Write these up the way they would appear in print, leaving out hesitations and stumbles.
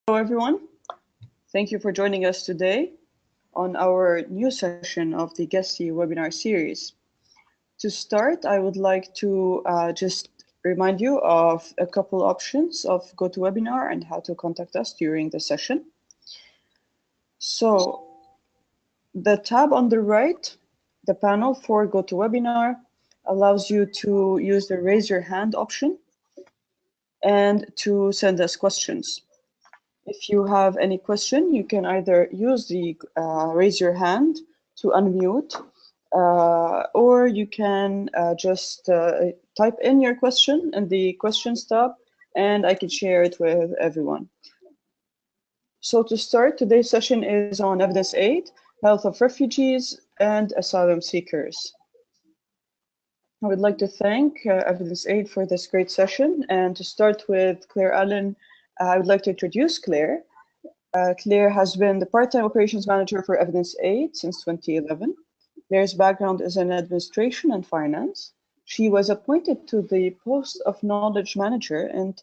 Hello, everyone. Thank you for joining us today on our new session of the Guesty webinar series. To start, I would like to just remind you of a couple options of GoToWebinar and how to contact us during the session. So the tab on the right, the panel for GoToWebinar, allows you to use the raise your hand option and to send us questions. If you have any question, you can either use the raise your hand to unmute, or you can just type in your question in the questions tab, and I can share it with everyone. So to start, today's session is on evidence aid, health of refugees, and asylum seekers. I would like to thank Evidence Aid for this great session. And to start with Claire Allen, I would like to introduce Claire. Claire has been the part-time operations manager for Evidence Aid since 2011. Claire's background is in administration and finance. She was appointed to the post of knowledge manager in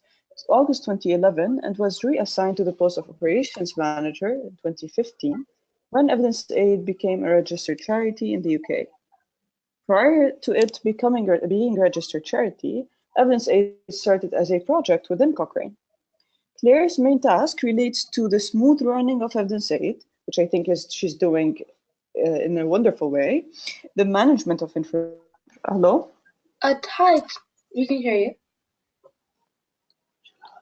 August 2011 and was reassigned to the post of operations manager in 2015 when Evidence Aid became a registered charity in the UK. Prior to it being a registered charity, Evidence Aid started as a project within Cochrane. Claire's main task relates to the smooth running of Evidence Aid, which I think she's doing in a wonderful way. The management of information. Hello? Hi, we can hear you.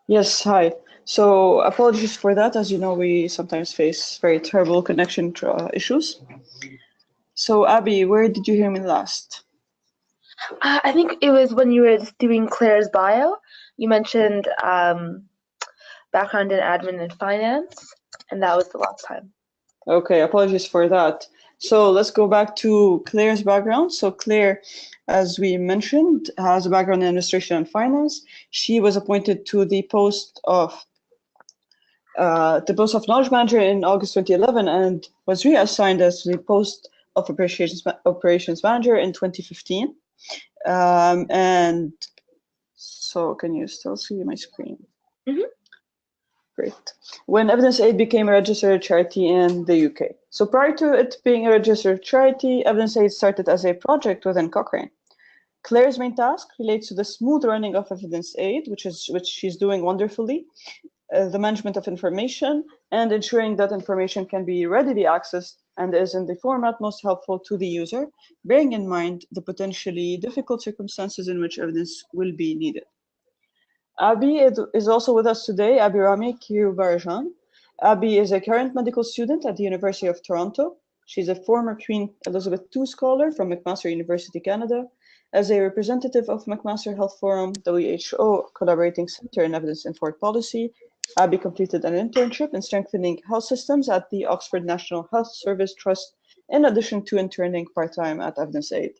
Yes, hi. So apologies for that. As you know, we sometimes face very terrible connection issues. So Abi, where did you hear me last? I think it was when you were doing Claire's bio. You mentioned background in admin and finance, and that was the last time. Okay, apologies for that. So let's go back to Claire's background. So Claire, as we mentioned, has a background in administration and finance. She was appointed to the post of knowledge manager in August 2011 and was reassigned as the post of operations manager in 2015. And so can you still see my screen? Mm-hmm. Great. When Evidence Aid became a registered charity in the UK. So prior to it being a registered charity, Evidence Aid started as a project within Cochrane. Claire's main task relates to the smooth running of Evidence Aid, which she's doing wonderfully, the management of information, and ensuring that information can be readily accessed and is in the format most helpful to the user, bearing in mind the potentially difficult circumstances in which evidence will be needed. Abi is also with us today, Abi Kirubarajan. Abi is a current medical student at the University of Toronto. She's a former Queen Elizabeth II scholar from McMaster University, Canada. As a representative of McMaster Health Forum, WHO Collaborating Center in Evidence-Informed Policy, Abi completed an internship in strengthening health systems at the Oxford National Health Service Trust, in addition to interning part-time at Evidence Aid.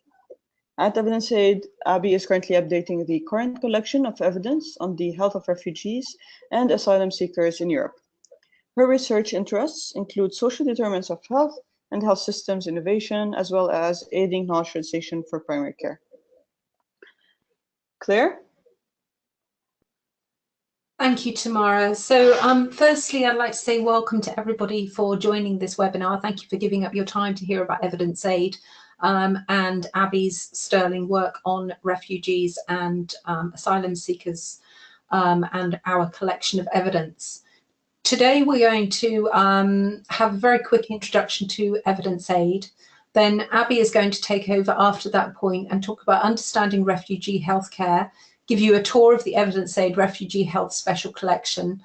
At Evidence Aid, Abi is currently updating the current collection of evidence on the health of refugees and asylum seekers in Europe. Her research interests include social determinants of health and health systems innovation, as well as aiding knowledge translation for primary care. Claire? Thank you, Tamara. So firstly, I'd like to say welcome to everybody for joining this webinar. Thank you for giving up your time to hear about Evidence Aid and Abi's sterling work on refugees and asylum seekers and our collection of evidence. Today, we're going to have a very quick introduction to Evidence Aid. Then Abi is going to take over after that point and talk about understanding refugee healthcare, give you a tour of the Evidence Aid Refugee Health Special Collection,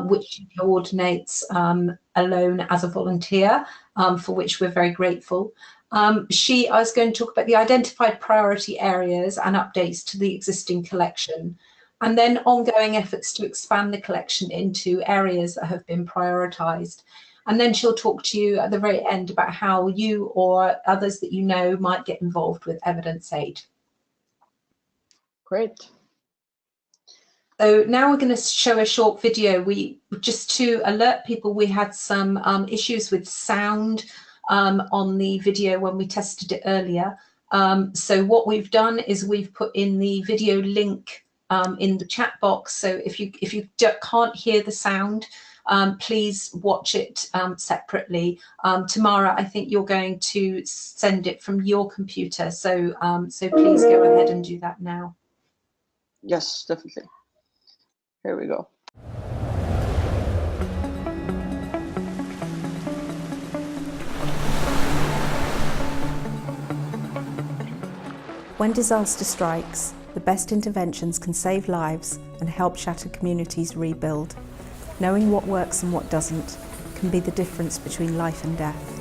which she coordinates alone as a volunteer, for which we're very grateful. I was going to talk about the identified priority areas and updates to the existing collection, and then ongoing efforts to expand the collection into areas that have been prioritised. And then she'll talk to you at the very end about how you or others that you know might get involved with Evidence Aid. Great. So now we're going to show a short video. Just to alert people, we had some issues with sound on the video when we tested it earlier. So what we've done is we've put in the video link in the chat box. So if you can't hear the sound, please watch it separately. Tamara, I think you're going to send it from your computer, so so please go ahead and do that now. Yes, definitely. Here we go. When disaster strikes, the best interventions can save lives and help shattered communities rebuild. Knowing what works and what doesn't can be the difference between life and death.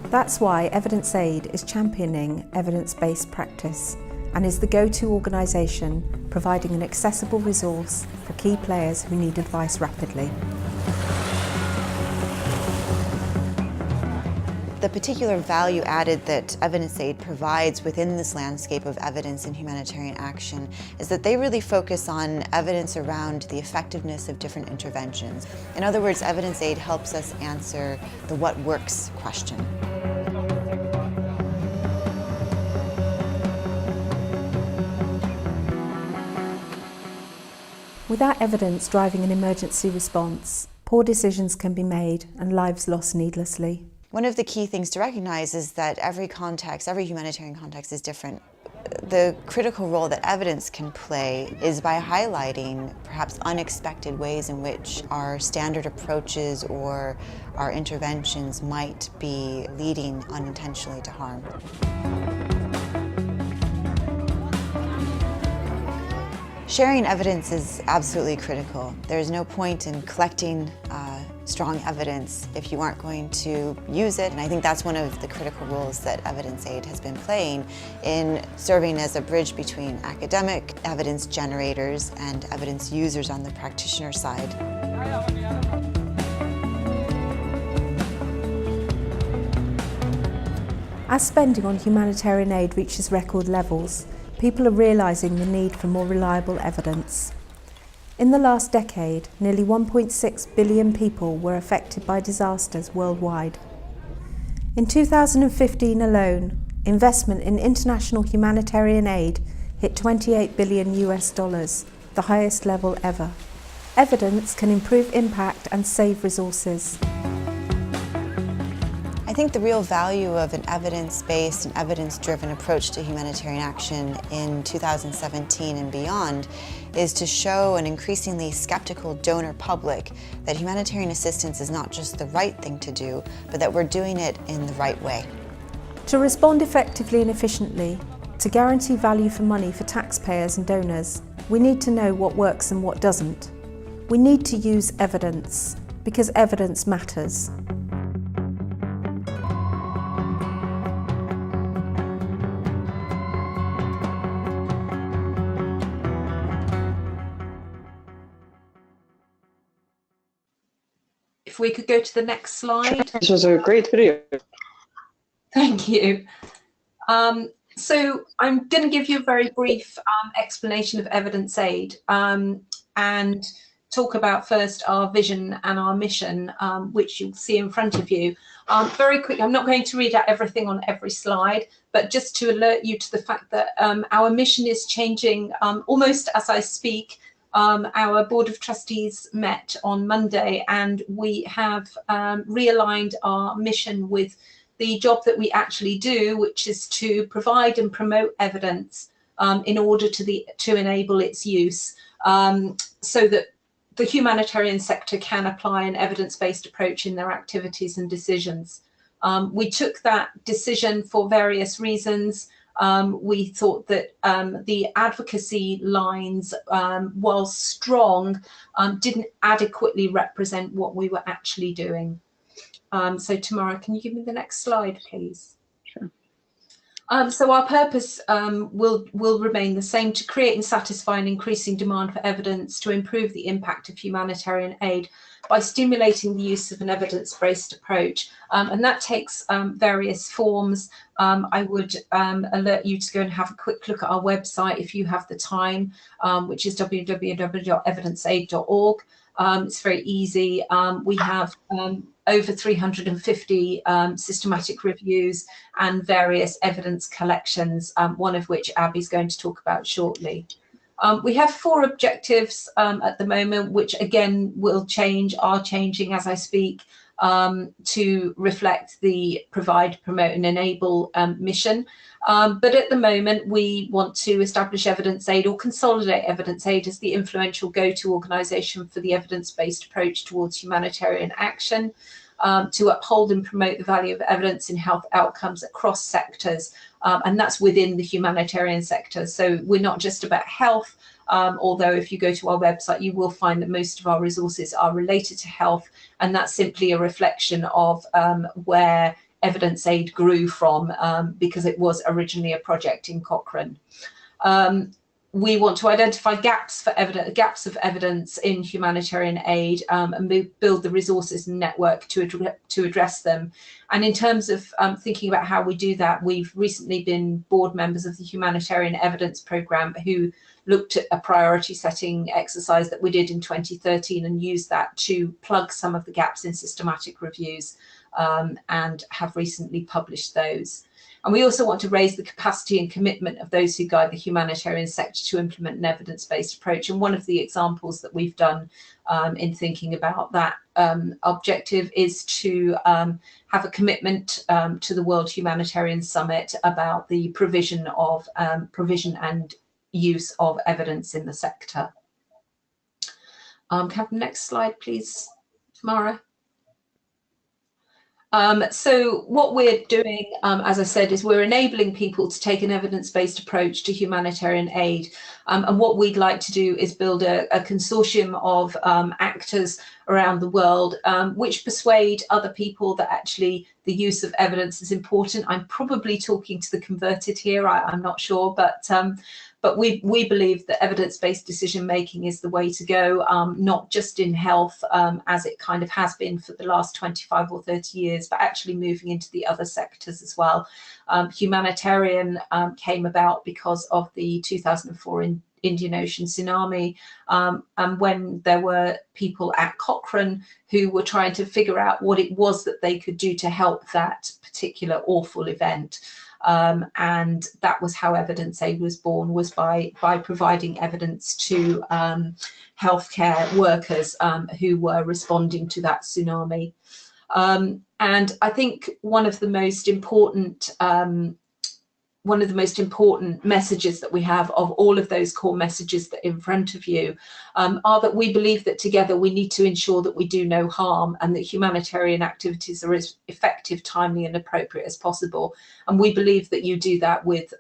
That's why Evidence Aid is championing evidence-based practice and is the go-to organisation providing an accessible resource for key players who need advice rapidly. The particular value added that Evidence Aid provides within this landscape of evidence and humanitarian action is that they really focus on evidence around the effectiveness of different interventions. In other words, Evidence Aid helps us answer the what works question. Without evidence driving an emergency response, poor decisions can be made and lives lost needlessly. One of the key things to recognize is that every context, every humanitarian context is different. The critical role that evidence can play is by highlighting perhaps unexpected ways in which our standard approaches or our interventions might be leading unintentionally to harm. Sharing evidence is absolutely critical. There's no point in collecting strong evidence if you aren't going to use it, and I think that's one of the critical roles that Evidence Aid has been playing in serving as a bridge between academic evidence generators and evidence users on the practitioner side. As spending on humanitarian aid reaches record levels, people are realising the need for more reliable evidence. In the last decade, nearly 1.6 billion people were affected by disasters worldwide. In 2015 alone, investment in international humanitarian aid hit $28 billion, the highest level ever. Evidence can improve impact and save resources. I think the real value of an evidence-based and evidence-driven approach to humanitarian action in 2017 and beyond is to show an increasingly skeptical donor public that humanitarian assistance is not just the right thing to do, but that we're doing it in the right way. To respond effectively and efficiently, to guarantee value for money for taxpayers and donors, we need to know what works and what doesn't. We need to use evidence, because evidence matters. If we could go to the next slide. This was a great video. Thank you. So I'm going to give you a very brief explanation of Evidence Aid and talk about first our vision and our mission, which you'll see in front of you. Very quickly, I'm not going to read out everything on every slide, but just to alert you to the fact that our mission is changing almost as I speak. Our Board of Trustees met on Monday and we have realigned our mission with the job that we actually do, which is to provide and promote evidence in order to enable its use so that the humanitarian sector can apply an evidence-based approach in their activities and decisions. We took that decision for various reasons. We thought that the advocacy lines, while strong, didn't adequately represent what we were actually doing. So Tamara, can you give me the next slide, please? Sure. So our purpose will remain the same: to create and satisfy an increasing demand for evidence to improve the impact of humanitarian aid by stimulating the use of an evidence-based approach. And that takes various forms. I would alert you to go and have a quick look at our website if you have the time, which is www.evidenceaid.org. It's very easy. We have over 350 systematic reviews and various evidence collections, one of which Abi's going to talk about shortly. We have 4 objectives at the moment, which again will change, are changing as I speak, to reflect the provide, promote and enable mission. But at the moment, we want to establish evidence aid or consolidate evidence aid as the influential go-to organisation for the evidence-based approach towards humanitarian action, to uphold and promote the value of evidence in health outcomes across sectors, and that's within the humanitarian sector. So we're not just about health, although if you go to our website, you will find that most of our resources are related to health, and that's simply a reflection of where evidence aid grew from, because it was originally a project in Cochrane. We want to identify gaps of evidence in humanitarian aid, and build the resources and network to address them. And in terms of thinking about how we do that, we've recently been board members of the Humanitarian Evidence Programme, who looked at a priority setting exercise that we did in 2013 and used that to plug some of the gaps in systematic reviews, and have recently published those. And we also want to raise the capacity and commitment of those who guide the humanitarian sector to implement an evidence-based approach. And one of the examples that we've done in thinking about that objective is to have a commitment to the World Humanitarian Summit about the provision and use of evidence in the sector. Can I have the next slide, please, Tamara? So what we're doing, as I said, is we're enabling people to take an evidence-based approach to humanitarian aid. And what we'd like to do is build a consortium of actors around the world, which persuade other people that actually the use of evidence is important. I'm probably talking to the converted here, I'm not sure, but we believe that evidence-based decision-making is the way to go, not just in health, as it kind of has been for the last 25 or 30 years, but actually moving into the other sectors as well. Humanitarian came about because of the 2004 Indian Ocean tsunami, and when there were people at Cochrane who were trying to figure out what it was that they could do to help that particular awful event. And that was how evidence aid was born, was by providing evidence to healthcare workers who were responding to that tsunami. And I think one of the most important messages that we have of all of those core messages that are in front of you are that we believe that together we need to ensure that we do no harm, and that humanitarian activities are as effective, timely and appropriate as possible. And we believe that you do that with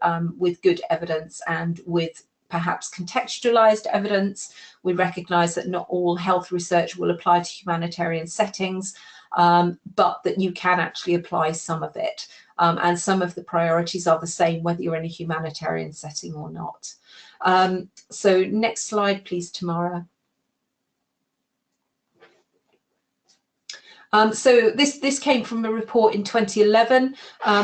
good evidence and with perhaps contextualized evidence. We recognise that not all health research will apply to humanitarian settings, but that you can actually apply some of it. And some of the priorities are the same whether you're in a humanitarian setting or not. So next slide, please, Tamara. So this came from a report in 2011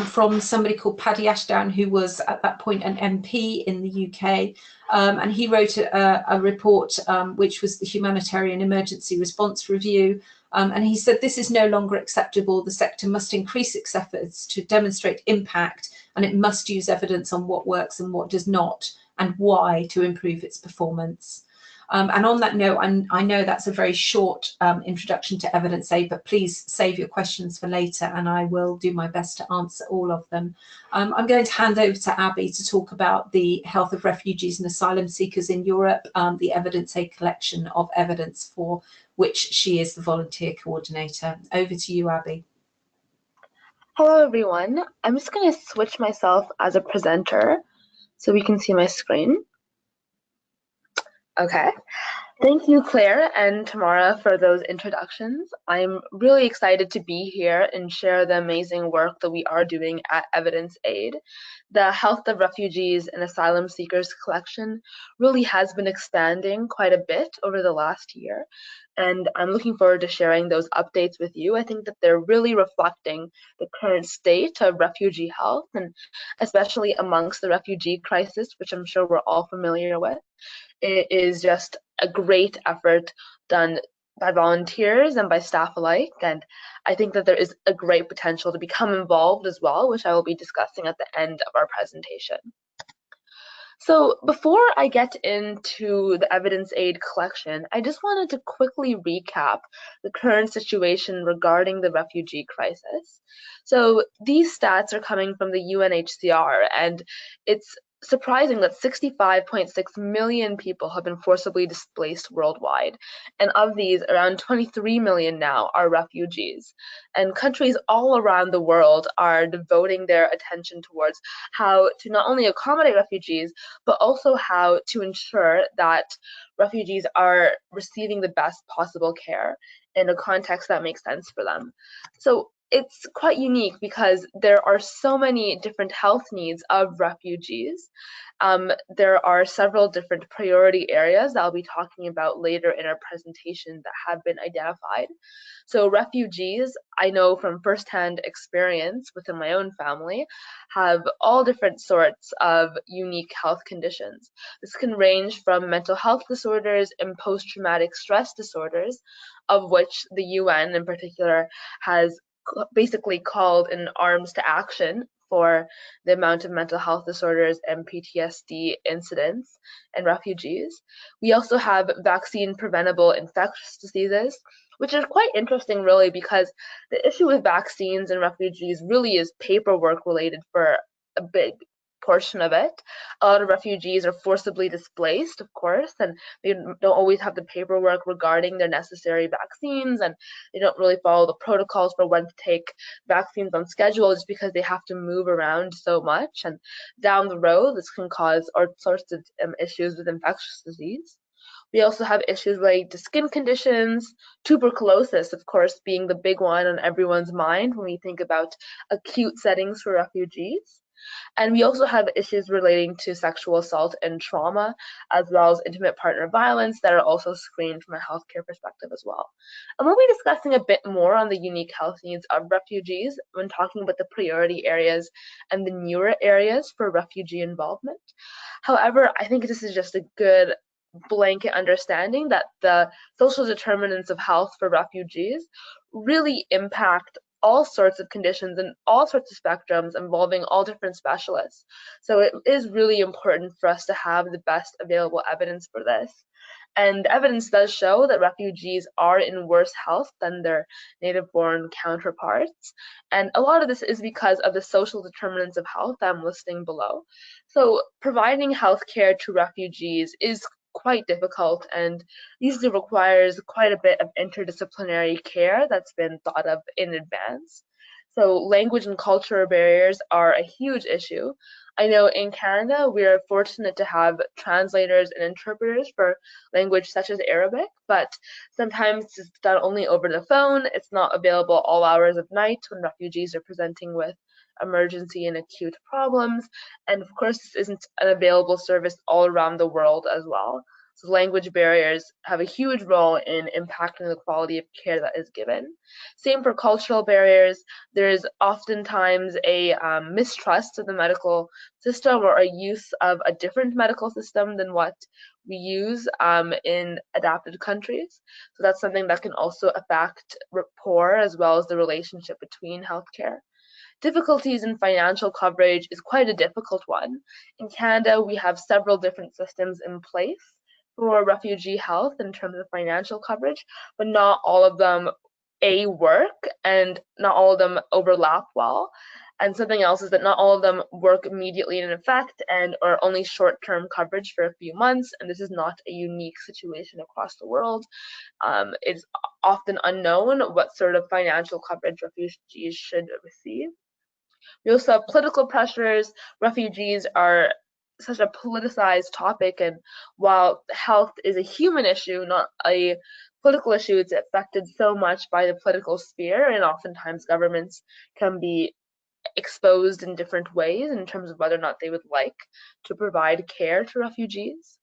from somebody called Paddy Ashdown, who was at that point an MP in the UK. And he wrote a report which was the Humanitarian Emergency Response Review. And he said, this is no longer acceptable. The sector must increase its efforts to demonstrate impact, and it must use evidence on what works and what does not, and why, to improve its performance. And on that note, I know that's a very short introduction to evidence aid, but please save your questions for later and I will do my best to answer all of them. I'm going to hand over to Abi to talk about the health of refugees and asylum seekers in Europe, the evidence aid collection of evidence for which she is the volunteer coordinator. Over to you, Abi. Hello, everyone. I'm just going to switch myself as a presenter so we can see my screen. Okay. Thank you, Claire and Tamara, for those introductions. I'm really excited to be here and share the amazing work that we are doing at Evidence Aid. The health of refugees and asylum seekers collection really has been expanding quite a bit over the last year, and I'm looking forward to sharing those updates with you. I think that they're really reflecting the current state of refugee health, and especially amongst the refugee crisis, which I'm sure we're all familiar with. It is just a great effort done by volunteers and by staff alike, and I think that there is a great potential to become involved as well, which I will be discussing at the end of our presentation. So before I get into the evidence aid collection, I just wanted to quickly recap the current situation regarding the refugee crisis. So these stats are coming from the UNHCR, and it's surprising that 65.6 million people have been forcibly displaced worldwide, and of these, around 23 million now are refugees. And countries all around the world are devoting their attention towards how to not only accommodate refugees, but also how to ensure that refugees are receiving the best possible care in a context that makes sense for them. So it's quite unique because there are so many different health needs of refugees. There are several different priority areas that I'll be talking about later in our presentation that have been identified. So refugees, I know from firsthand experience within my own family, have all different sorts of unique health conditions. This can range from mental health disorders and post-traumatic stress disorders, of which the UN in particular has basically called an arms to action for the amount of mental health disorders and PTSD incidents in refugees. We also have vaccine preventable infectious diseases, which is quite interesting really because the issue with vaccines and refugees really is paperwork related for a big portion of it. A lot of refugees are forcibly displaced, of course, and they don't always have the paperwork regarding their necessary vaccines, and they don't really follow the protocols for when to take vaccines on schedule just because they have to move around so much. And down the road, this can cause all sorts of issues with infectious disease. We also have issues related to skin conditions, tuberculosis, of course, being the big one on everyone's mind when we think about acute settings for refugees. And we also have issues relating to sexual assault and trauma, as well as intimate partner violence that are also screened from a healthcare perspective as well. And we'll be discussing a bit more on the unique health needs of refugees when talking about the priority areas and the newer areas for refugee involvement. However, I think this is just a good blanket understanding that the social determinants of health for refugees really impact all sorts of conditions and all sorts of spectrums involving all different specialists. So it is really important for us to have the best available evidence for this. And evidence does show that refugees are in worse health than their native-born counterparts. And a lot of this is because of the social determinants of health that I'm listing below. So providing health care to refugees is quite difficult and usually requires quite a bit of interdisciplinary care that's been thought of in advance. So language and cultural barriers are a huge issue. I know in Canada, we are fortunate to have translators and interpreters for language such as Arabic, but sometimes it's done only over the phone. It's not available all hours of night when refugees are presenting with emergency and acute problems. And of course, this isn't an available service all around the world as well. So language barriers have a huge role in impacting the quality of care that is given. Same for cultural barriers. There's oftentimes a mistrust of the medical system or a use of a different medical system than what we use in adapted countries. So that's something that can also affect rapport as well as the relationship between healthcare. Difficulties in financial coverage is quite a difficult one. In Canada, we have several different systems in place for refugee health in terms of financial coverage, but not all of them work and not all of them overlap well. And something else is that not all of them work immediately in effect and are only short-term coverage for a few months, and this is not a unique situation across the world. It's often unknown what sort of financial coverage refugees should receive. We also have political pressures. Refugees are such a politicized topic, and while health is a human issue, not a political issue, it's affected so much by the political sphere, and oftentimes governments can be exposed in different ways in terms of whether or not they would like to provide care to refugees.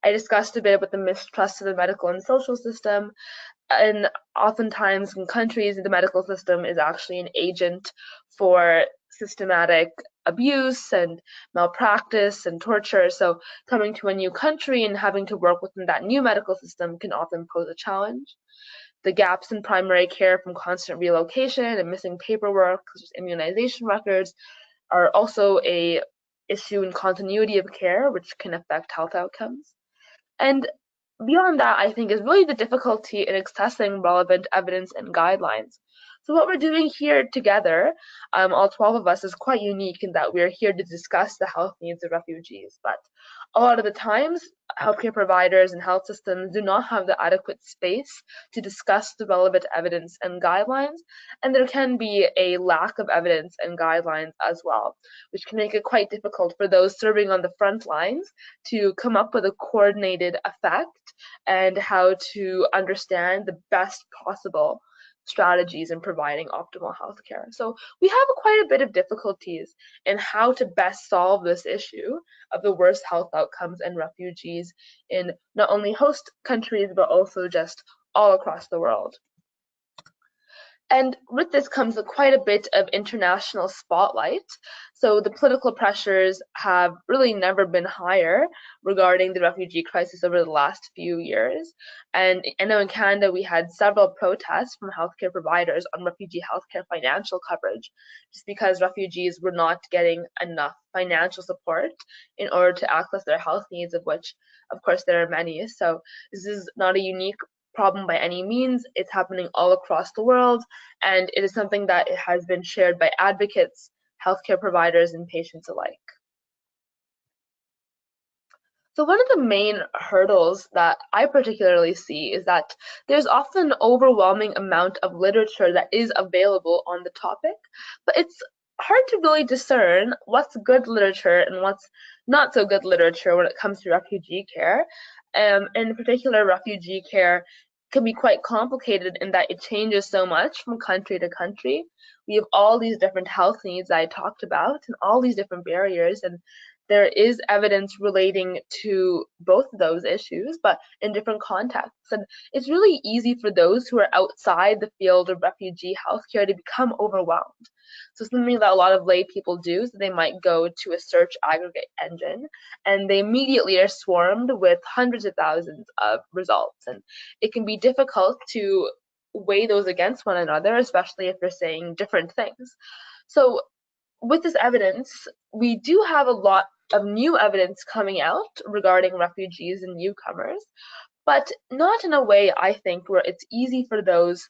I discussed a bit about the mistrust of the medical and social system, and oftentimes in countries, the medical system is actually an agent for systematic abuse and malpractice and torture. So coming to a new country and having to work within that new medical system can often pose a challenge. The gaps in primary care from constant relocation and missing paperwork, such as immunization records, are also a issue in continuity of care, which can affect health outcomes. And beyond that, I think, is really the difficulty in accessing relevant evidence and guidelines. So what we're doing here together, all 12 of us, is quite unique in that we're here to discuss the health needs of refugees. But a lot of the times, healthcare providers and health systems do not have the adequate space to discuss the relevant evidence and guidelines, and there can be a lack of evidence and guidelines as well, which can make it quite difficult for those serving on the front lines to come up with a coordinated effect and how to understand the best possible strategies in providing optimal healthcare. So we have quite a bit of difficulties in how to best solve this issue of the worst health outcomes in refugees in not only host countries, but also just all across the world. And with this comes quite a bit of international spotlight. So the political pressures have really never been higher regarding the refugee crisis over the last few years. And I know in Canada, we had several protests from healthcare providers on refugee healthcare financial coverage, just because refugees were not getting enough financial support in order to access their health needs, of which, of course, there are many. So this is not a unique problem by any means. It's happening all across the world, and it is something that has been shared by advocates, healthcare providers, and patients alike. So one of the main hurdles that I particularly see is that there's often an overwhelming amount of literature that is available on the topic, but it's hard to really discern what's good literature and what's not so good literature when it comes to refugee care. In particular, refugee care can be quite complicated in that it changes so much from country to country. We have all these different health needs I talked about and all these different barriers, and there is evidence relating to both of those issues, but in different contexts. And it's really easy for those who are outside the field of refugee healthcare to become overwhelmed. So something that a lot of lay people do is they might go to a search aggregate engine and they immediately are swarmed with hundreds of thousands of results. And it can be difficult to weigh those against one another, especially if they're saying different things. So with this evidence, we do have a lot of new evidence coming out regarding refugees and newcomers, but not in a way, I think, where it's easy for those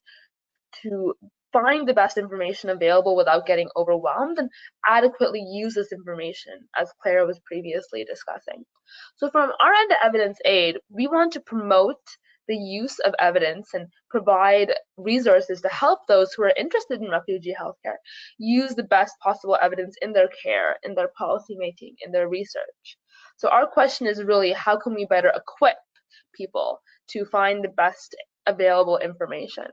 to find the best information available without getting overwhelmed and adequately use this information, as Claire was previously discussing. So from our end at Evidence Aid, we want to promote the use of evidence and provide resources to help those who are interested in refugee healthcare use the best possible evidence in their care, in their policymaking, in their research. So our question is really, how can we better equip people to find the best available information?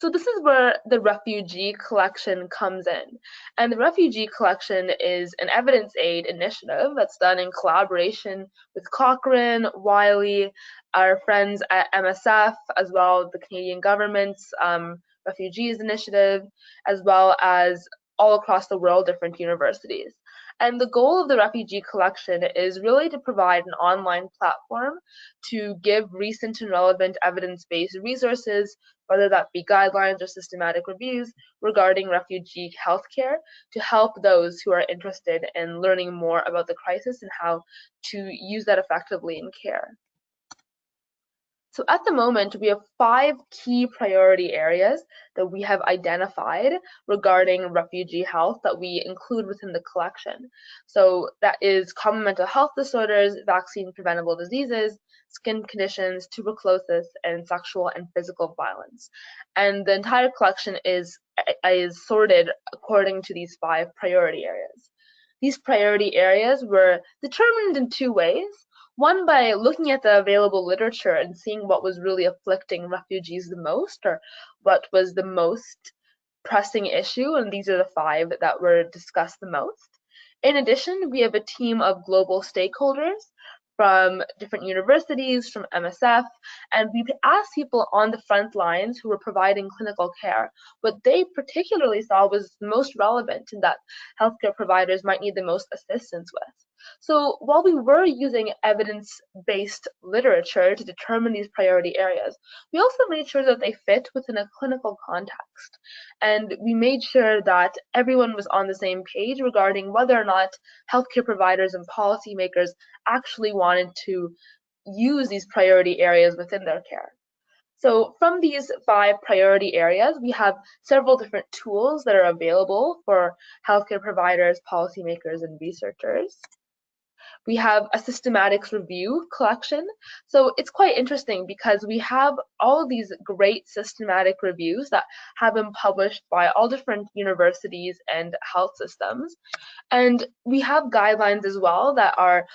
So this is where the refugee collection comes in. And the refugee collection is an evidence aid initiative that's done in collaboration with Cochrane, Wiley, our friends at MSF, as well as the Canadian government's Refugees Initiative, as well as all across the world, different universities. And the goal of the refugee collection is really to provide an online platform to give recent and relevant evidence-based resources, whether that be guidelines or systematic reviews regarding refugee healthcare, to help those who are interested in learning more about the crisis and how to use that effectively in care. So at the moment, we have 5 key priority areas that we have identified regarding refugee health that we include within the collection. So that is common mental health disorders, vaccine preventable diseases, skin conditions, tuberculosis, and sexual and physical violence. And the entire collection is sorted according to these 5 priority areas. These priority areas were determined in 2 ways. One, by looking at the available literature and seeing what was really afflicting refugees the most, or what was the most pressing issue, and these are the 5 that were discussed the most. In addition, we have a team of global stakeholders from different universities, from MSF, and we asked people on the front lines who were providing clinical care what they particularly saw was most relevant and that healthcare providers might need the most assistance with. So while we were using evidence-based literature to determine these priority areas, we also made sure that they fit within a clinical context. And we made sure that everyone was on the same page regarding whether or not healthcare providers and policymakers actually wanted to use these priority areas within their care. So from these 5 priority areas, we have several different tools that are available for healthcare providers, policymakers, and researchers. We have a systematics review collection. So it's quite interesting because we have all of these great systematic reviews that have been published by all different universities and health systems. And we have guidelines as well that are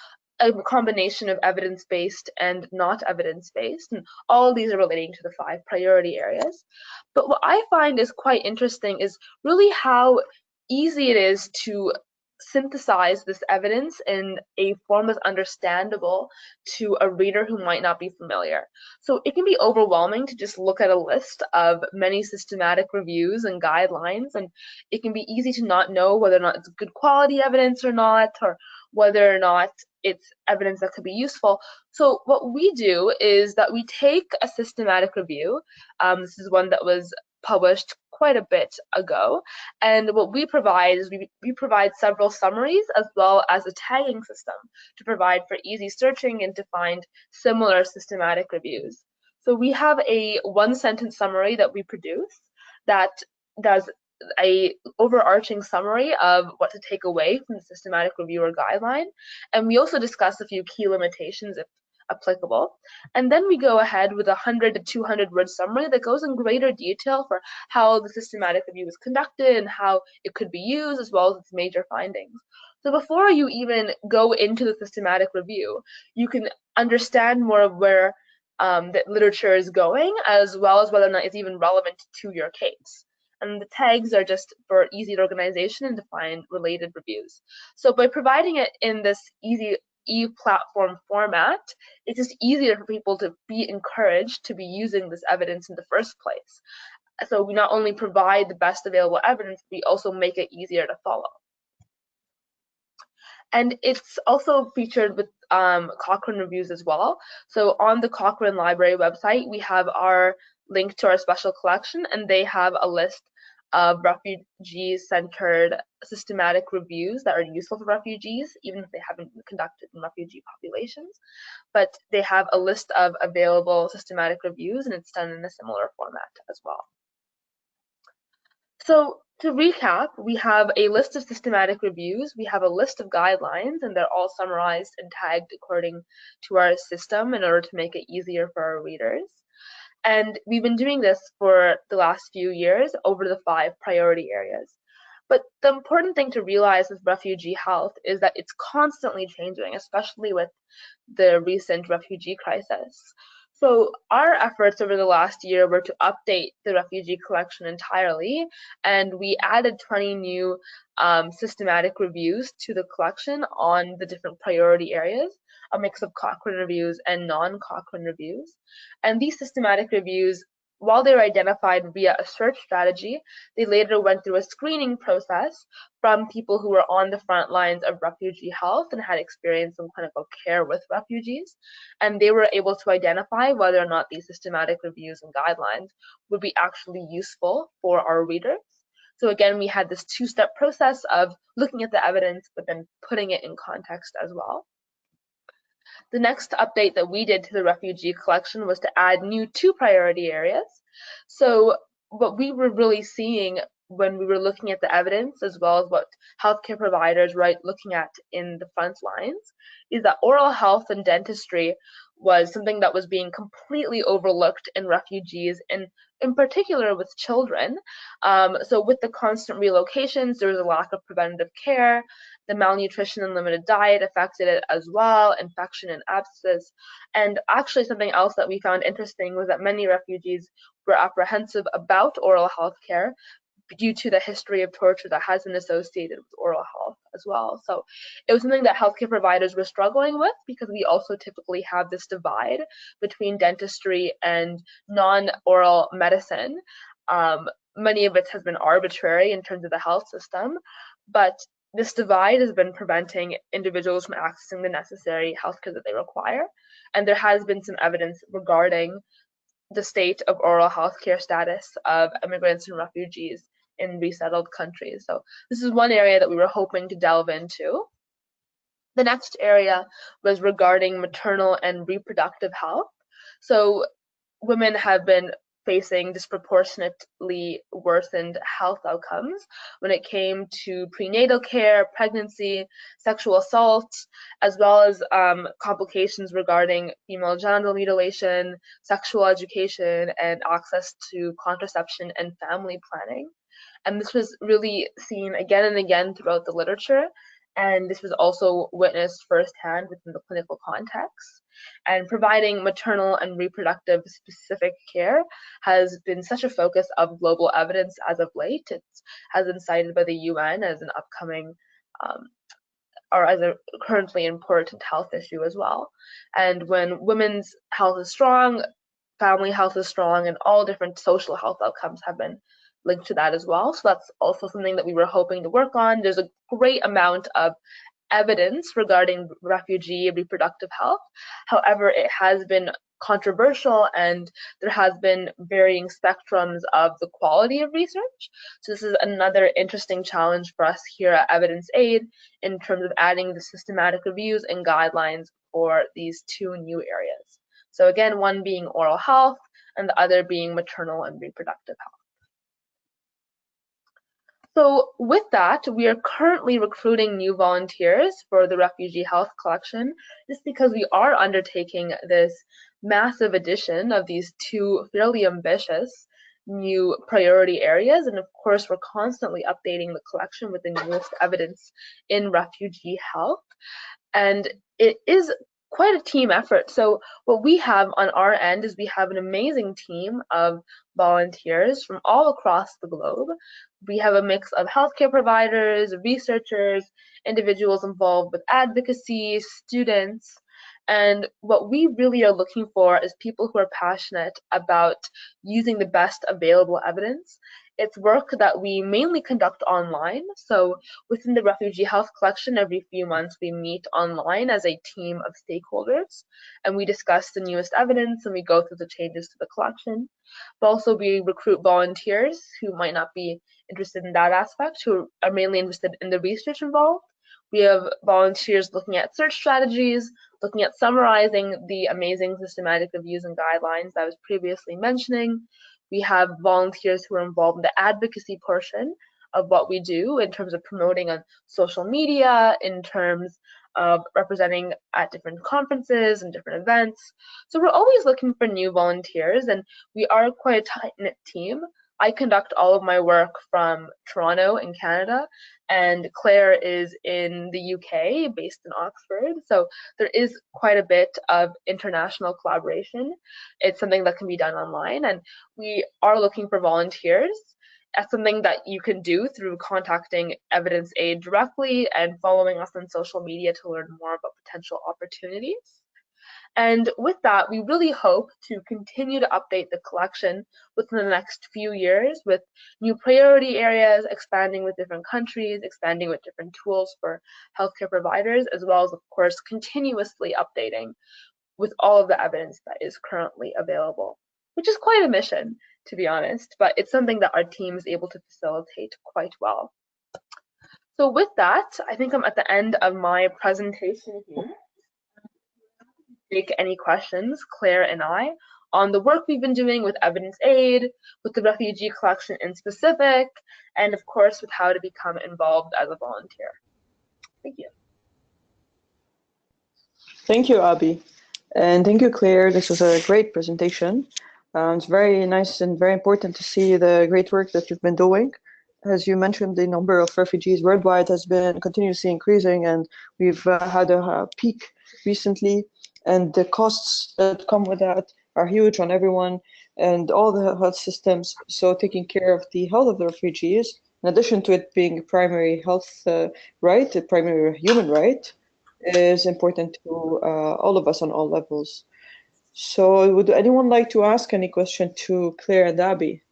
a combination of evidence-based and not evidence-based, and all of these are relating to the 5 priority areas. But what I find is quite interesting is really how easy it is to synthesize this evidence in a form that's understandable to a reader who might not be familiar. So it can be overwhelming to just look at a list of many systematic reviews and guidelines, and it can be easy to not know whether or not it's good quality evidence or not, or whether or not it's evidence that could be useful. So what we do is that we take a systematic review. This is one that was published quite a bit ago, and what we provide is we provide several summaries as well as a tagging system to provide for easy searching and to find similar systematic reviews. So we have a 1-sentence summary that we produce that does a overarching summary of what to take away from the systematic review or guideline, and we also discuss a few key limitations if applicable. And then we go ahead with a 100 to 200 word summary that goes in greater detail for how the systematic review was conducted and how it could be used, as well as its major findings. So before you even go into the systematic review, you can understand more of where the literature is going, as well as whether or not it's even relevant to your case. And the tags are just for easy organization and to find related reviews. So by providing it in this easy e-platform format, it's just easier for people to be encouraged to be using this evidence in the first place. So we not only provide the best available evidence, we also make it easier to follow. And it's also featured with Cochrane reviews as well. So on the Cochrane Library website, we have our link to our special collection, and they have a list of refugee-centered systematic reviews that are useful for refugees, even if they haven't been conducted in refugee populations. But they have a list of available systematic reviews, and it's done in a similar format as well. So to recap, we have a list of systematic reviews, we have a list of guidelines, and they're all summarized and tagged according to our system in order to make it easier for our readers. And we've been doing this for the last few years over the 5 priority areas. But the important thing to realize with refugee health is that it's constantly changing, especially with the recent refugee crisis. So our efforts over the last year were to update the refugee collection entirely, and we added 20 new systematic reviews to the collection on the different priority areas, a mix of Cochrane reviews and non-Cochrane reviews. And these systematic reviews, while they were identified via a search strategy, they later went through a screening process from people who were on the front lines of refugee health and had experience in clinical care with refugees. And they were able to identify whether or not these systematic reviews and guidelines would be actually useful for our readers. So again, we had this 2-step process of looking at the evidence, but then putting it in context as well. The next update that we did to the refugee collection was to add new 2 priority areas. So what we were really seeing when we were looking at the evidence, as well as what healthcare providers were looking at in the front lines, is that oral health and dentistry was something that was being completely overlooked in refugees, and in particular with children. So with the constant relocations, there was a lack of preventative care. The malnutrition and limited diet affected it as well, infection and abscesses. And actually something else that we found interesting was that many refugees were apprehensive about oral health care due to the history of torture that has been associated with oral health as well. So it was something that healthcare providers were struggling with, because we also typically have this divide between dentistry and non-oral medicine. Many of it has been arbitrary in terms of the health system, but this divide has been preventing individuals from accessing the necessary healthcare that they require, and there has been some evidence regarding the state of oral healthcare status of immigrants and refugees in resettled countries. So this is one area that we were hoping to delve into. The next area was regarding maternal and reproductive health. So women have been facing disproportionately worsened health outcomes when it came to prenatal care, pregnancy, sexual assault, as well as complications regarding female genital mutilation, sexual education, and access to contraception and family planning. And this was really seen again and again throughout the literature. And this was also witnessed firsthand within the clinical context. And providing maternal and reproductive specific care has been such a focus of global evidence as of late. It has been cited by the UN as an upcoming or as a currently important health issue as well. And when women's health is strong, family health is strong, and all different social health outcomes have been linked to that as well. So that's also something that we were hoping to work on. There's a great amount of evidence regarding refugee reproductive health. However, it has been controversial and there has been varying spectrums of the quality of research. So this is another interesting challenge for us here at Evidence Aid in terms of adding the systematic reviews and guidelines for these two new areas. So again, one being oral health and the other being maternal and reproductive health. So with that, we are currently recruiting new volunteers for the refugee health collection, just because we are undertaking this massive addition of these two fairly ambitious new priority areas. And of course, we're constantly updating the collection with the newest evidence in refugee health. And it is quite a team effort. So what we have on our end is we have an amazing team of volunteers from all across the globe. We have a mix of healthcare providers, researchers, individuals involved with advocacy, students, and what we really are looking for is people who are passionate about using the best available evidence. It's work that we mainly conduct online. So within the refugee health collection, every few months we meet online as a team of stakeholders, and we discuss the newest evidence and we go through the changes to the collection. But also we recruit volunteers who might not be interested in that aspect, who are mainly interested in the research involved. We have volunteers looking at search strategies, looking at summarizing the amazing systematic reviews and guidelines that I was previously mentioning. We have volunteers who are involved in the advocacy portion of what we do in terms of promoting on social media, in terms of representing at different conferences and different events. So we're always looking for new volunteers, and we are quite a tight-knit team. I conduct all of my work from Toronto in Canada, and Claire is in the UK, based in Oxford. So there is quite a bit of international collaboration. It's something that can be done online, and we are looking for volunteers. That's something that you can do through contacting Evidence Aid directly and following us on social media to learn more about potential opportunities. And with that, we really hope to continue to update the collection within the next few years with new priority areas, expanding with different countries, expanding with different tools for healthcare providers, as well as, of course, continuously updating with all of the evidence that is currently available, which is quite a mission, to be honest, but it's something that our team is able to facilitate quite well. So with that, I think I'm at the end of my presentation here. Take any questions, Claire and I, on the work we've been doing with Evidence Aid, with the refugee collection in specific, and of course with how to become involved as a volunteer. Thank you. Thank you, Abi. And thank you, Claire. This was a great presentation. It's very nice and very important to see the great work that you've been doing. As you mentioned, the number of refugees worldwide has been continuously increasing, and we've had a peak recently. And the costs that come with that are huge on everyone and all the health systems. So taking care of the health of the refugees, in addition to it being a primary health right, a primary human right, is important to all of us on all levels. So would anyone like to ask any question to Claire and Abi?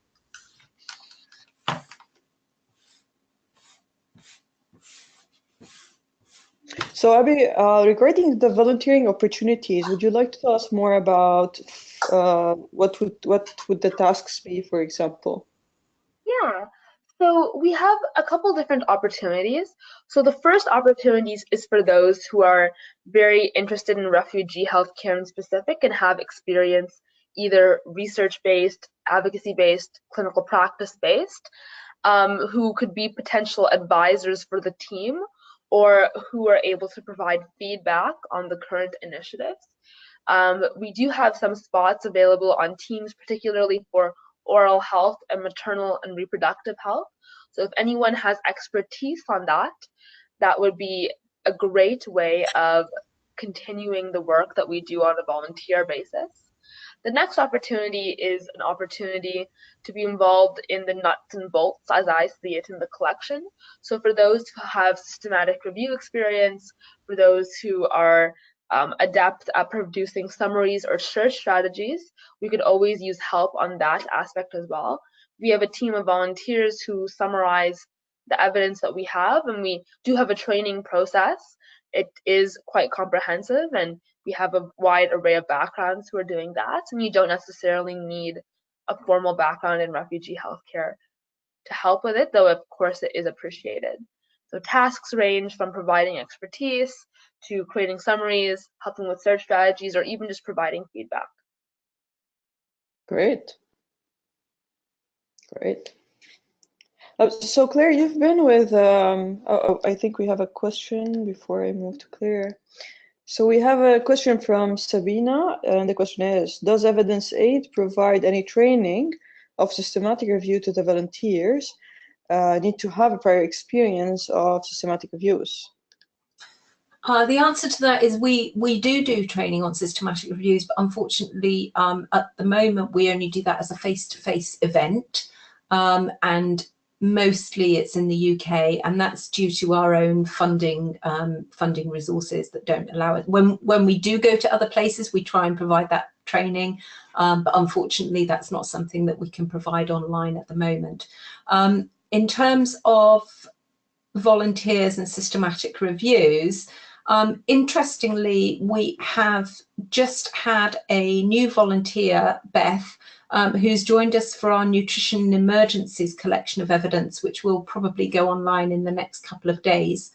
So Abi, regarding the volunteering opportunities, would you like to tell us more about what would the tasks be, for example? Yeah. So we have a couple different opportunities. So the first opportunities is for those who are very interested in refugee healthcare in specific and have experience either research-based, advocacy-based, clinical practice-based, who could be potential advisors for the team or who are able to provide feedback on the current initiatives. We do have some spots available on teams, particularly for oral health and maternal and reproductive health. So if anyone has expertise on that, that would be a great way of continuing the work that we do on a volunteer basis. The next opportunity is an opportunity to be involved in the nuts and bolts, as I see it, in the collection. So for those who have systematic review experience, for those who are adept at producing summaries or search strategies, we could always use help on that aspect as well. We have a team of volunteers who summarize the evidence that we have, and we do have a training process. It is quite comprehensive, and we have a wide array of backgrounds who are doing that, and you don't necessarily need a formal background in refugee healthcare to help with it, though of course it is appreciated. So tasks range from providing expertise to creating summaries, helping with search strategies, or even just providing feedback. Great. Great. So Claire, you've been with, I think we have a question before I move to Claire. So we have a question from Sabina, and the question is, does Evidence Aid provide any training of systematic review to the volunteers? Need to have a prior experience of systematic reviews? The answer to that is we do training on systematic reviews, but unfortunately at the moment we only do that as a face-to-face event, and mostly it's in the UK, and that's due to our own funding resources that don't allow it. When we do go to other places, we try and provide that training, but unfortunately that's not something that we can provide online at the moment. In terms of volunteers and systematic reviews, interestingly, we have just had a new volunteer, Beth, who's joined us for our Nutrition and Emergencies collection of evidence, which will probably go online in the next couple of days.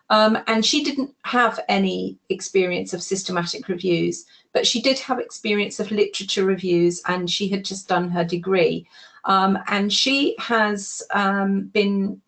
And she didn't have any experience of systematic reviews, but she did have experience of literature reviews, and she had just done her degree. And she has been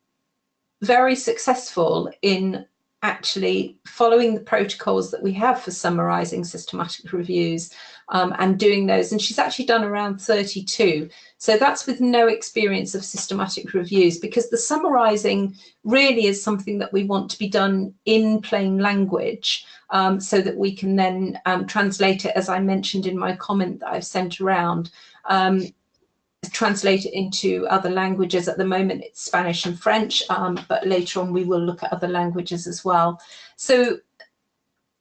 very successful in actually following the protocols that we have for summarizing systematic reviews and doing those. And she's actually done around 32. So that's with no experience of systematic reviews, because the summarizing really is something that we want to be done in plain language, so that we can then translate it, as I mentioned in my comment that I've sent around, translate it into other languages. At the moment it's Spanish and French, but later on we will look at other languages as well. So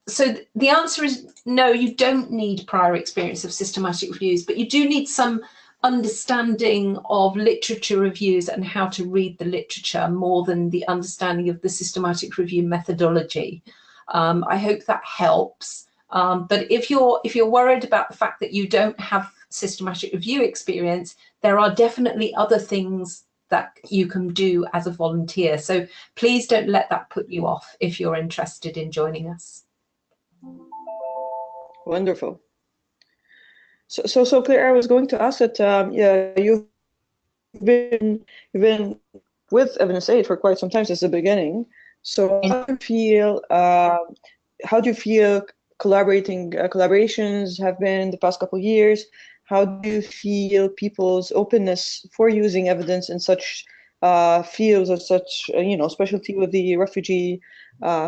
the answer is no, you don't need prior experience of systematic reviews, but you do need some understanding of literature reviews and how to read the literature more than the understanding of the systematic review methodology. I hope that helps. But if you're worried about the fact that you don't have systematic review experience, there are definitely other things that you can do as a volunteer. So please don't let that put you off if you're interested in joining us. Wonderful. So Claire, I was going to ask that, yeah, you've been with Evidence Aid for quite some time since the beginning. So how do you feel collaborations have been in the past couple of years? How do you feel people's openness for using evidence in such fields of such, specialty with the refugee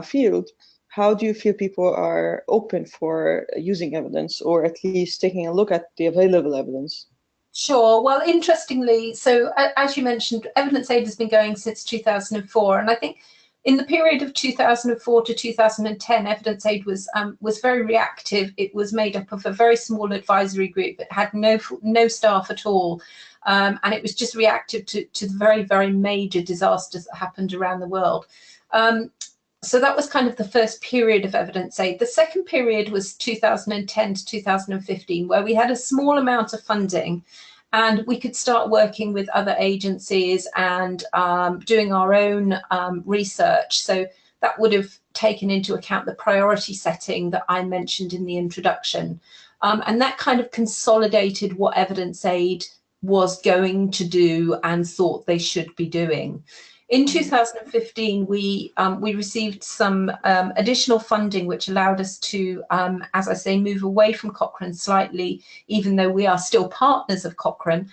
field? How do you feel people are open for using evidence, or at least taking a look at the available evidence? Sure. Well, interestingly, so as you mentioned, Evidence Aid has been going since 2004, and I think in the period of 2004 to 2010, Evidence Aid was very reactive. It was made up of a very small advisory group that had no staff at all, and it was just reactive to the very, very major disasters that happened around the world. So that was kind of the first period of evidence aid. The second period was 2010 to 2015, where we had a small amount of funding and we could start working with other agencies and doing our own research. So that would have taken into account the priority setting that I mentioned in the introduction. And that kind of consolidated what evidence aid was going to do and thought they should be doing. In 2015, we received some additional funding, which allowed us to, as I say, move away from Cochrane slightly, even though we are still partners of Cochrane.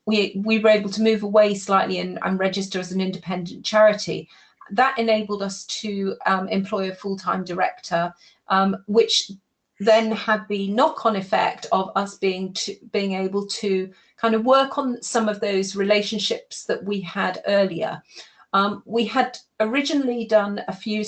We were able to move away slightly and register as an independent charity. That enabled us to employ a full-time director, which then had the knock-on effect of us being able to kind of work on some of those relationships that we had earlier. We had originally done a few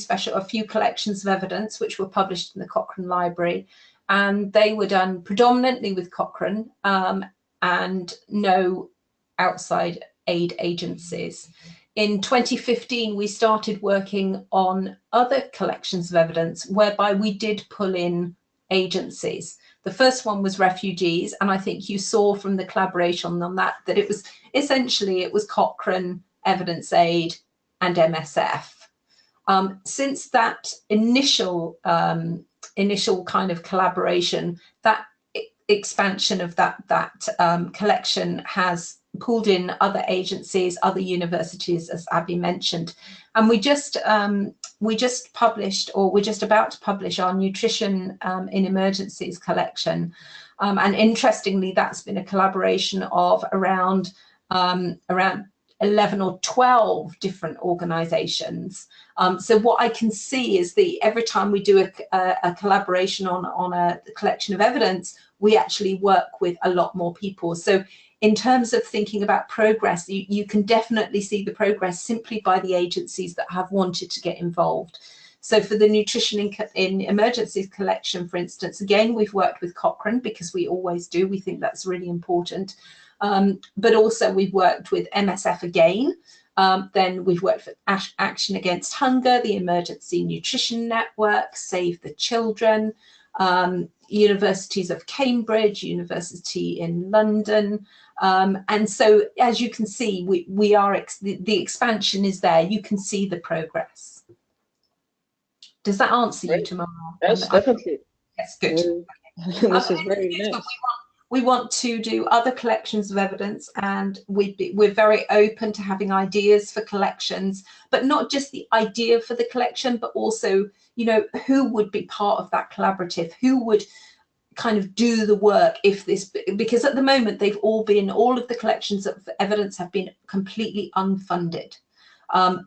collections of evidence which were published in the Cochrane Library, and they were done predominantly with Cochrane and no outside aid agencies. In 2015, we started working on other collections of evidence whereby we did pull in agencies. The first one was refugees, and I think you saw from the collaboration on that it was essentially Cochrane, Evidence Aid, and MSF. Since that initial kind of collaboration, that expansion of that collection has pulled in other agencies, other universities, as Abi mentioned, and we just published, or we're just about to publish, our Nutrition in Emergencies collection, and interestingly, that's been a collaboration of around 11 or 12 different organisations. So what I can see is every time we do a collaboration on a collection of evidence, we actually work with a lot more people. So in terms of thinking about progress, you can definitely see the progress simply by the agencies that have wanted to get involved. So for the Nutrition in Emergencies collection, for instance, again, we've worked with Cochrane because we always do. We think that's really important. But also we've worked with MSF again. Then we've worked with Action Against Hunger, the Emergency Nutrition Network, Save the Children, Universities of Cambridge, University in London. And so, as you can see, we are the expansion is there. You can see the progress. Does that answer you, Tamara? Yes, definitely. Yes, good. This is very nice. We want to do other collections of evidence, and we're very open to having ideas for collections, but not just the idea for the collection, but also, you know, who would be part of that collaborative, who would kind of do the work if this, because at the moment all of the collections of evidence have been completely unfunded.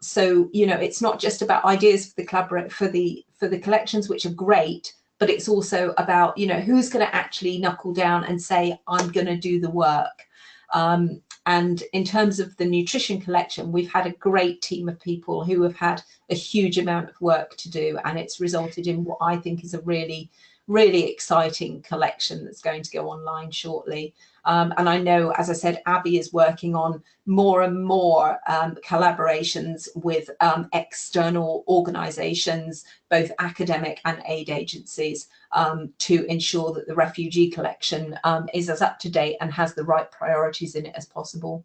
So, you know, it's not just about ideas for the collections, which are great, but it's also about, you know, who's going to actually knuckle down and say, I'm going to do the work. And in terms of the nutrition collection, we've had a great team of people who have had a huge amount of work to do, and it's resulted in what I think is a really, really exciting collection that's going to go online shortly. And I know, as I said, Abi is working on more and more collaborations with external organisations, both academic and aid agencies, to ensure that the refugee collection is as up to date and has the right priorities in it as possible.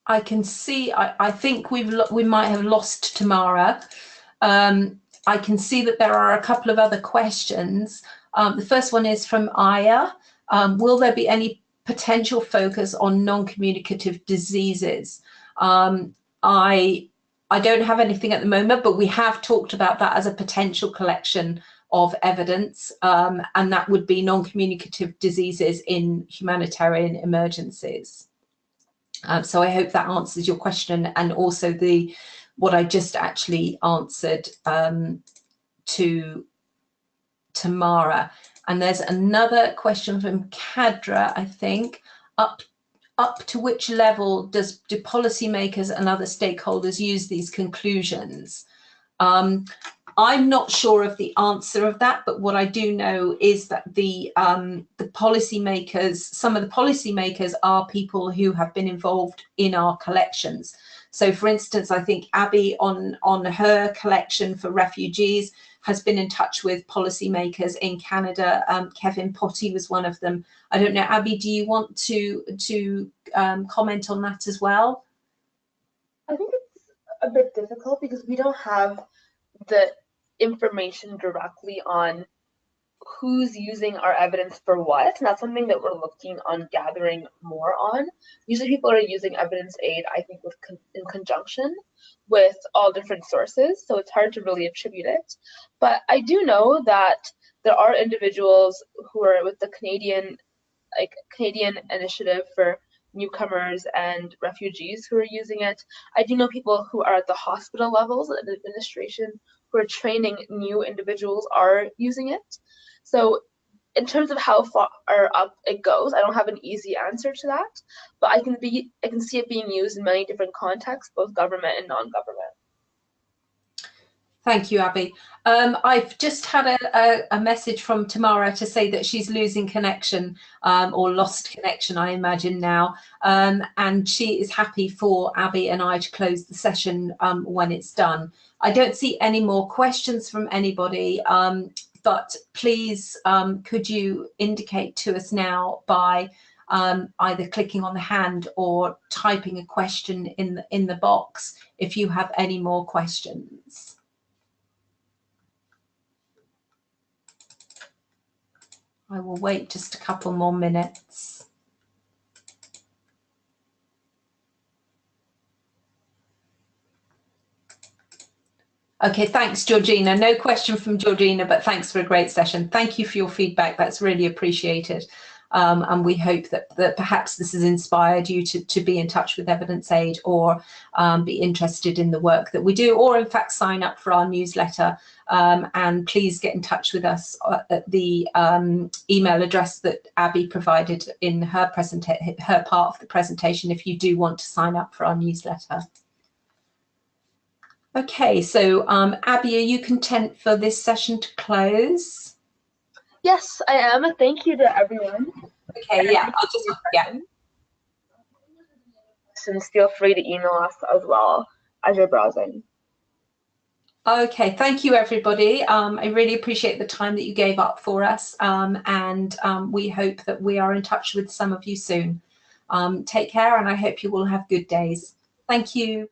I can see, I think we might have lost Tamara. I can see that there are a couple of other questions. The first one is from Aya. Will there be any potential focus on non-communicative diseases? I don't have anything at the moment, but we have talked about that as a potential collection of evidence, and that would be non-communicative diseases in humanitarian emergencies. So I hope that answers your question, and also what I just actually answered to Tamara. And there's another question from Kadra, I think. Up to which level do policymakers and other stakeholders use these conclusions? I'm not sure of the answer of that, but what I do know is that the policymakers, some of the policymakers are people who have been involved in our collections. So, for instance, I think Abi on her collection for refugees has been in touch with policymakers in Canada. Kevin Potty was one of them. I don't know, Abi, do you want to comment on that as well? I think it's a bit difficult because we don't have the information directly on who's using our evidence for what, and that's something that we're looking on gathering more on. Usually people are using evidence aid, I think, in conjunction with all different sources, so it's hard to really attribute it. But I do know that there are individuals who are with the Canadian initiative for newcomers and refugees who are using it. I do know people who are at the hospital levels and administration who are training new individuals are using it. So in terms of how far up it goes, I don't have an easy answer to that, but I can see it being used in many different contexts, both government and non-government. Thank you, Abi. I've just had a message from Tamara to say that she's losing connection or lost connection, I imagine now, and she is happy for Abi and I to close the session when it's done. I don't see any more questions from anybody, but please could you indicate to us now by either clicking on the hand or typing a question in the box if you have any more questions. I will wait just a couple more minutes. Okay, thanks, Georgina. No question from Georgina, but thanks for a great session. Thank you for your feedback. That's really appreciated. And we hope that perhaps this has inspired you to be in touch with Evidence Aid or be interested in the work that we do, or in fact sign up for our newsletter. And please get in touch with us at the email address that Abi provided in her part of the presentation if you do want to sign up for our newsletter. Okay, so Abi, are you content for this session to close? Yes, I am. Thank you to everyone. Okay, yeah, I'll just, yeah. Questions, feel free to email us as well as you're browsing. Okay, thank you, everybody. I really appreciate the time that you gave up for us, and we hope that we are in touch with some of you soon. Take care, and I hope you will have good days. Thank you.